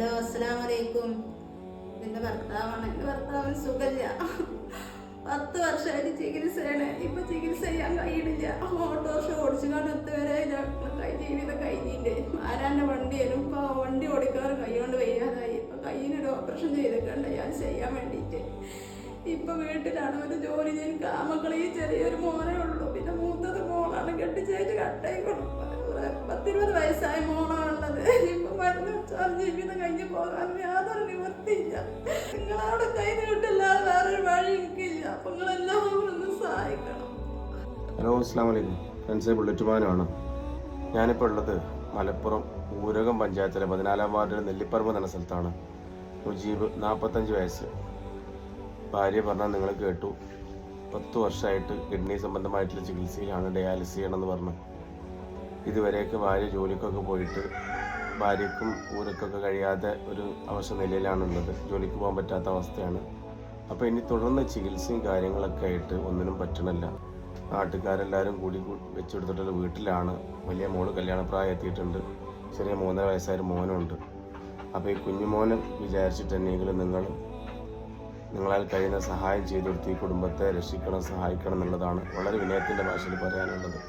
Hello, അസ്സലാമു അലൈക്കും. ഇതിന്റെ ഭർത്താവാണ്. എൻ്റെ ഭർത്താവിന് സുഖമില്ല. 10 വർഷമായിട്ട് ചികിത്സയാണ്. ഇപ്പൊ ചികിത്സ ചെയ്യാൻ കഴിയണില്ല. ഓട്ടോറിക്ഷ ഓടിച്ചുകൊണ്ട് എത്തുവരെ ജീവിതം കഴിഞ്ഞിട്ട് ആരാൻ്റെ വണ്ടിയാലും ഇപ്പൊ വണ്ടി ഓടിക്കാറ് കൈകൊണ്ട് വയ്യാതായി. ഇപ്പൊ കയ്യിനൊരു ഓപ്പറേഷൻ ചെയ്തിട്ടുണ്ട് ഞാൻ ചെയ്യാൻ വേണ്ടിയിട്ട്. ഇപ്പൊ വീട്ടിലാണ് ഒരു ജോലി ചെയ്ത് മക്കൾ. ഈ ചെറിയൊരു മോനേ ഉള്ളൂ. പിന്നെ മൂത്തത് മോളാണ്. കെട്ടിച്ചായിട്ട് കട്ടായി കൊടുക്കും. 10-20 വയസ്സായ മോളാണുള്ളത്. ഇപ്പൊ മരുന്ന് വെച്ചാൽ ജീവിതം കഴിഞ്ഞ് പോകാൻ യാതൊരു നിവൃത്തിയില്ല. നിങ്ങളവിടെ കൈ നീട്ടല്ലാതെ വേറൊരു വഴി എനിക്കില്ല. അപ്പൊ നിങ്ങളെല്ലാവരും ഒന്ന് സഹായിക്കണം. ഹലോ, അസ്സലാമു അലൈക്കും ഫ്രണ്ട്സ്. ബുള്ളറ്റ് മാനാണ്. ഞാനിപ്പോൾ ഉള്ളത് മലപ്പുറം ഊരകം പഞ്ചായത്തിലെ 14-ാം വാർഡിലെ നെല്ലിപ്പറമ്പ് എന്ന സ്ഥലത്താണ്. മുജീബ്, 45 വയസ്സ്. ഭാര്യ പറഞ്ഞാൽ നിങ്ങൾ കേട്ടു. 10 വർഷമായിട്ട് കിഡ്നി സംബന്ധമായിട്ടുള്ള ചികിത്സയിലാണ്. ഡയാലിസിസ് ചെയ്യണമെന്ന് പറഞ്ഞു. ഇതുവരെയൊക്കെ ഭാര്യ ജോലിക്കൊക്കെ പോയിട്ട് ഭാര്യയ്ക്കും ഊരക്കൊക്കെ കഴിയാതെ ഒരു അവസ്ഥ നിലയിലാണുള്ളത്. ജോലിക്ക് പോകാൻ പറ്റാത്ത അവസ്ഥയാണ്. അപ്പോൾ ഇനി തുടർന്ന് ചികിത്സയും കാര്യങ്ങളൊക്കെ ആയിട്ട് ഒന്നിനും പറ്റണില്ല. നാട്ടുകാരെല്ലാവരും കൂടി വെച്ചെടുത്തിട്ടുള്ള വീട്ടിലാണ്. വലിയ മോള് കല്യാണപ്രായം എത്തിയിട്ടുണ്ട്. ചെറിയ 3 വയസ്സായ മോനുണ്ട്. അപ്പോൾ ഈ കുഞ്ഞുമോനെ വിചാരിച്ചിട്ട് തന്നെയെങ്കിലും നിങ്ങളാൽ കഴിയുന്ന സഹായം ചെയ്തെടുത്ത് ഈ കുടുംബത്തെ രക്ഷിക്കണം, സഹായിക്കണം എന്നുള്ളതാണ് വളരെ വിനയത്തിൻ്റെ ഭാഷയിൽ പറയാനുള്ളത്.